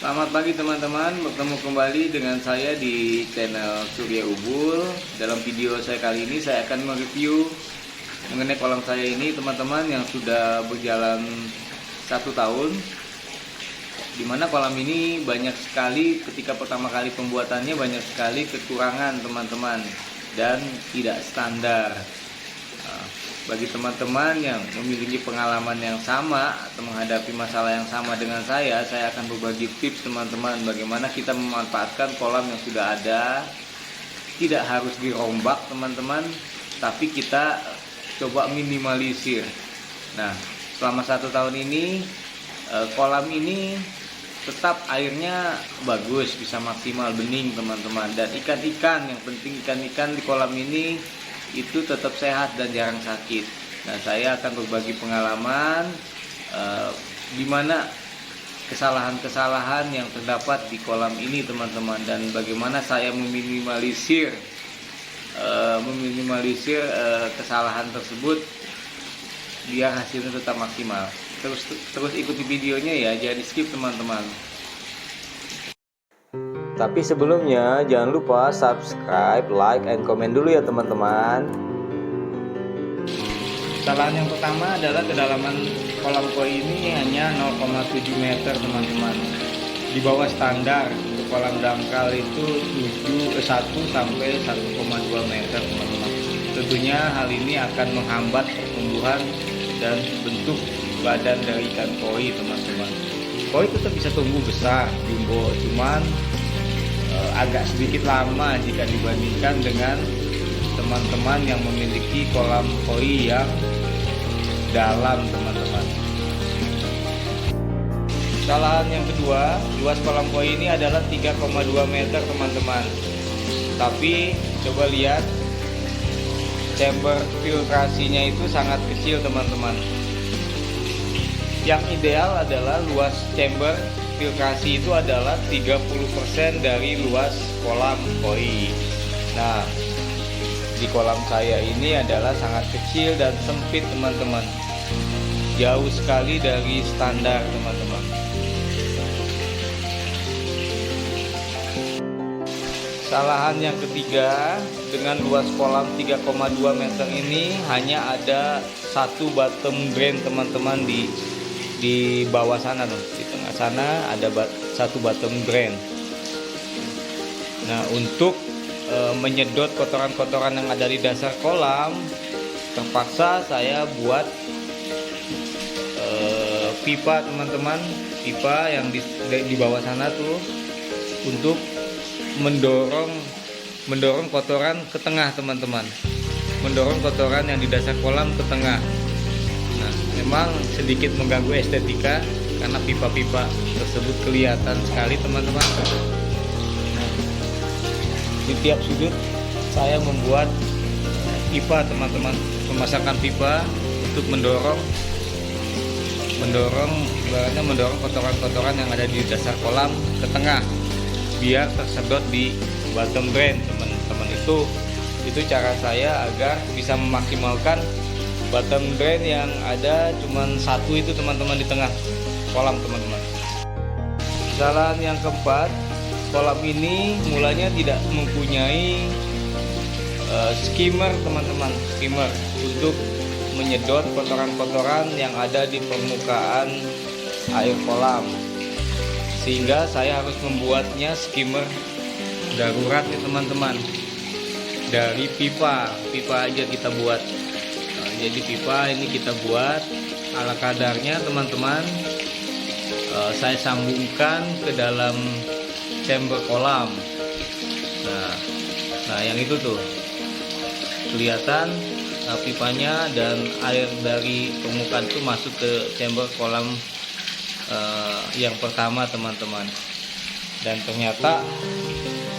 Selamat pagi teman-teman, bertemu kembali dengan saya di channel Surya Ubul. Dalam video saya kali ini saya akan mereview mengenai kolam saya ini teman-teman, yang sudah berjalan 1 tahun. Dimana kolam ini banyak sekali, ketika pertama kali pembuatannya banyak sekali kekurangan teman-teman, dan tidak standar. Bagi teman-teman yang memiliki pengalaman yang sama atau menghadapi masalah yang sama dengan saya akan berbagi tips teman-teman, bagaimana kita memanfaatkan kolam yang sudah ada. Tidak harus dirombak teman-teman, tapi kita coba minimalisir. Nah, selama 1 tahun ini kolam ini tetap airnya bagus, bisa maksimal bening teman-teman, dan ikan-ikan, yang penting ikan-ikan di kolam ini itu tetap sehat dan jarang sakit. Nah, saya akan berbagi pengalaman di mana kesalahan-kesalahan yang terdapat di kolam ini teman-teman, dan bagaimana saya meminimalisir kesalahan tersebut biar hasilnya tetap maksimal. Terus ikuti videonya ya, jangan di skip teman-teman. Tapi sebelumnya jangan lupa subscribe, like, and comment dulu ya teman-teman. Kesalahan yang pertama adalah kedalaman kolam koi ini hanya 0,7 meter teman-teman. Di bawah standar. Untuk kolam dangkal itu 1 sampai 1,2 meter teman-teman. Tentunya hal ini akan menghambat pertumbuhan dan bentuk badan dari ikan koi teman-teman. Koi tetap bisa tumbuh besar, jumbo, cuman agak sedikit lama jika dibandingkan dengan teman-teman yang memiliki kolam koi yang dalam teman-teman. Kesalahan yang kedua, luas kolam koi ini adalah 3,2 meter teman-teman. Tapi coba lihat, chamber filtrasinya itu sangat kecil teman-teman. Yang ideal adalah luas chamber filtrasi itu adalah 30% dari luas kolam koi. Nah, di kolam saya ini adalah sangat kecil dan sempit teman-teman, jauh sekali dari standar teman-teman. Kesalahan yang ketiga, dengan luas kolam 3,2 meter ini hanya ada satu bottom drain teman-teman di bawah sana tuh, di tengah sana ada satu bottom drain. Nah, untuk menyedot kotoran-kotoran yang ada di dasar kolam, terpaksa saya buat pipa teman-teman, pipa yang di bawah sana tuh, untuk mendorong kotoran ke tengah teman-teman, mendorong kotoran yang di dasar kolam ke tengah. Nah, memang sedikit mengganggu estetika karena pipa-pipa tersebut kelihatan sekali teman-teman. Nah, di tiap sudut saya membuat pipa teman-teman, pemasangan pipa untuk mendorong kotoran-kotoran yang ada di dasar kolam ke tengah, biar tersedot di bottom drain teman-teman. Itu cara saya agar bisa memaksimalkan bottom drain yang ada cuman satu itu teman-teman di tengah kolam teman-teman. Kesalahan yang keempat, kolam ini mulanya tidak mempunyai skimmer teman-teman, skimmer untuk menyedot kotoran-kotoran yang ada di permukaan air kolam, sehingga saya harus membuatnya skimmer darurat ya teman-teman, dari pipa aja kita buat. Jadi pipa ini kita buat ala kadarnya teman-teman. Saya sambungkan ke dalam chamber kolam. Nah, yang itu tuh kelihatan pipanya, dan air dari permukaan itu masuk ke chamber kolam yang pertama teman-teman. Dan ternyata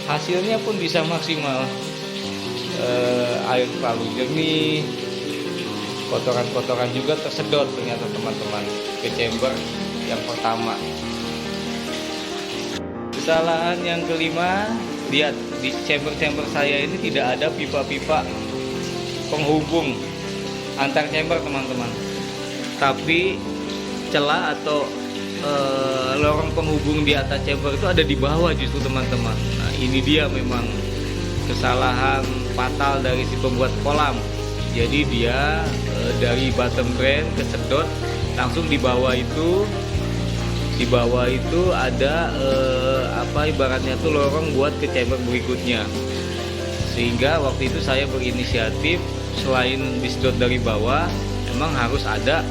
hasilnya pun bisa maksimal. Air selalu jernih, kotoran-kotoran juga tersedot ternyata teman-teman ke chamber yang pertama. Kesalahan yang kelima, lihat di chamber-chamber saya ini tidak ada pipa-pipa penghubung antar chamber teman-teman, tapi celah atau lorong penghubung di atas chamber itu ada di bawah justru teman-teman. Nah ini dia memang kesalahan fatal dari si pembuat kolam. Jadi dia dari bottom drain kesedot langsung di bawah itu ada ibaratnya tuh lorong buat ke chamber berikutnya. Sehingga waktu itu saya berinisiatif selain disedot dari bawah, memang harus ada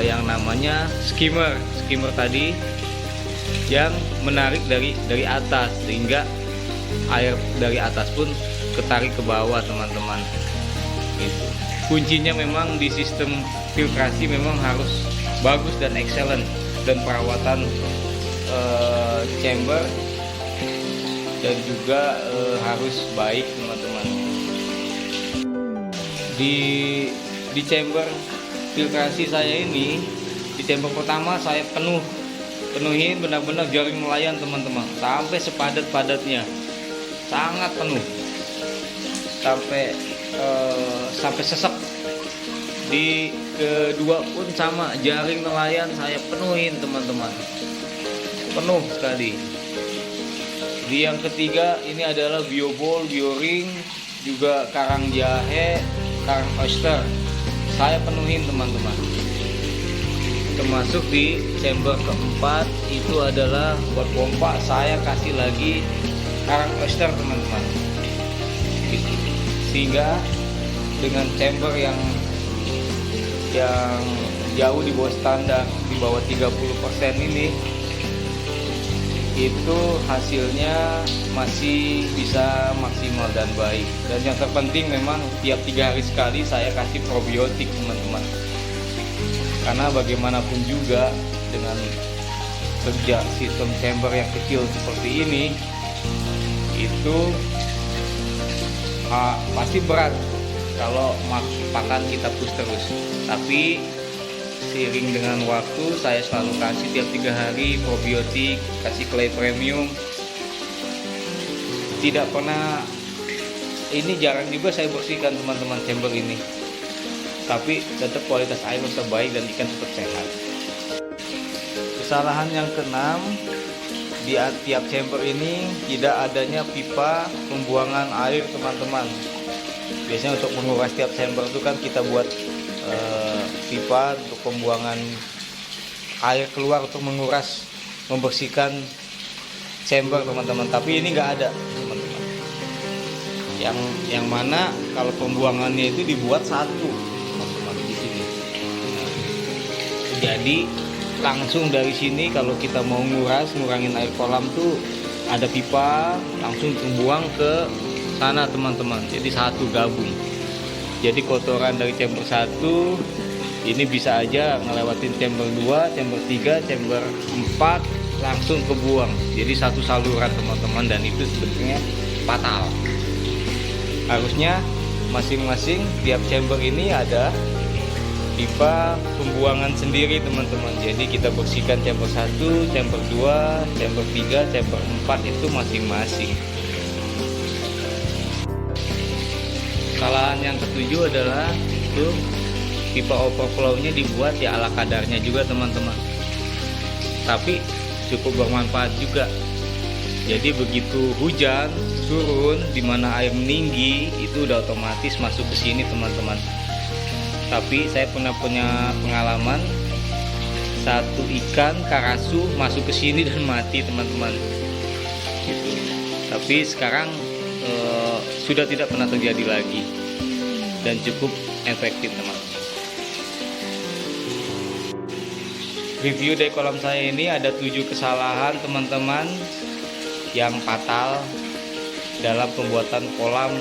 yang namanya skimmer tadi yang menarik dari atas, sehingga air dari atas pun ketarik ke bawah teman-teman. Gitu. Kuncinya memang di sistem filtrasi memang harus bagus dan excellent, dan perawatan chamber dan juga harus baik teman-teman. Di chamber filtrasi saya ini, di chamber pertama saya penuhin benar-benar jaring nelayan teman-teman, sampai sepadat-padatnya, sangat penuh, sampai sesek. Di kedua pun sama, jaring nelayan saya penuhin teman-teman, penuh sekali. Di yang ketiga ini adalah biobol, bioring, juga karang jahe, karang oyster, saya penuhin teman-teman. Termasuk di chamber keempat itu adalah buat pompa, saya kasih lagi karang oyster teman-teman. Gitu. Sehingga dengan chamber yang jauh di bawah standar, di bawah 30% ini, itu hasilnya masih bisa maksimal dan baik. Dan yang terpenting memang tiap 3 hari sekali saya kasih probiotik teman-teman, karena bagaimanapun juga dengan kerja sistem chamber yang kecil seperti ini, itu pasti berat kalau pakan kita terus. Tapi seiring dengan waktu saya selalu kasih tiap 3 hari probiotik, kasih clay premium. Tidak pernah, ini jarang juga saya bersihkan teman-teman chamber ini, tapi tetap kualitas air tetap baik dan ikan tetap sehat. Kesalahan yang keenam, di tiap chamber ini tidak adanya pipa pembuangan air teman-teman. Biasanya untuk menguras tiap chamber itu kan kita buat pipa untuk pembuangan air keluar untuk menguras, membersihkan chamber teman-teman. Tapi ini nggak ada teman-teman. Yang mana kalau pembuangannya itu dibuat satu teman-teman di sini. Jadi langsung dari sini kalau kita mau ngurangin air kolam tuh ada pipa langsung terbuang ke sana teman-teman. Jadi satu gabung. Jadi kotoran dari chamber 1 ini bisa aja ngelewatin chamber 2, chamber 3, chamber 4 langsung kebuang. Jadi satu saluran teman-teman, dan itu sebenarnya fatal. Harusnya masing-masing tiap chamber ini ada pipa pembuangan sendiri teman-teman. Jadi kita bersihkan chamber 1, chamber 2, chamber 3, chamber 4 itu masing-masing. Kesalahan yang ketujuh adalah itu pipa overflow-nya dibuat ya ala kadarnya juga teman-teman, tapi cukup bermanfaat juga. Jadi begitu hujan turun di mana air meninggi, itu udah otomatis masuk ke sini teman-teman. Tapi saya pernah punya pengalaman, satu ikan karasu masuk ke sini dan mati teman-teman. Gitu. Tapi sekarang sudah tidak pernah terjadi lagi dan cukup efektif teman-teman. Review dari kolam saya ini ada 7 kesalahan teman-teman yang fatal dalam pembuatan kolam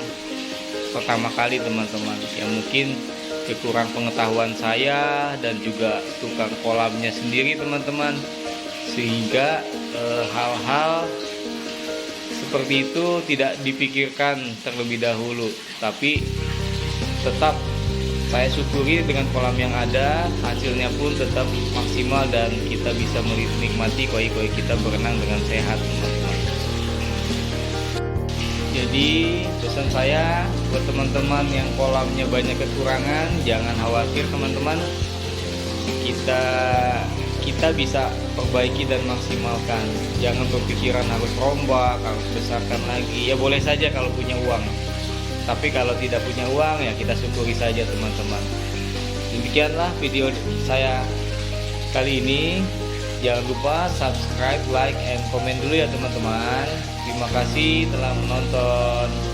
pertama kali teman-teman, yang mungkin kekurang pengetahuan saya dan juga tukang kolamnya sendiri teman-teman, sehingga hal-hal seperti itu tidak dipikirkan terlebih dahulu. Tapi tetap saya syukuri dengan kolam yang ada, hasilnya pun tetap maksimal dan kita bisa menikmati koi-koi kita berenang dengan sehat teman-teman. Jadi pesan saya buat teman-teman yang kolamnya banyak kekurangan, jangan khawatir teman-teman. Kita kita bisa perbaiki dan maksimalkan. Jangan berpikiran harus rombak, harus besarkan lagi. Ya boleh saja kalau punya uang, tapi kalau tidak punya uang ya kita syukuri saja teman-teman. Demikianlah video saya kali ini. Jangan lupa subscribe, like, and komen dulu ya teman-teman. Terima kasih telah menonton.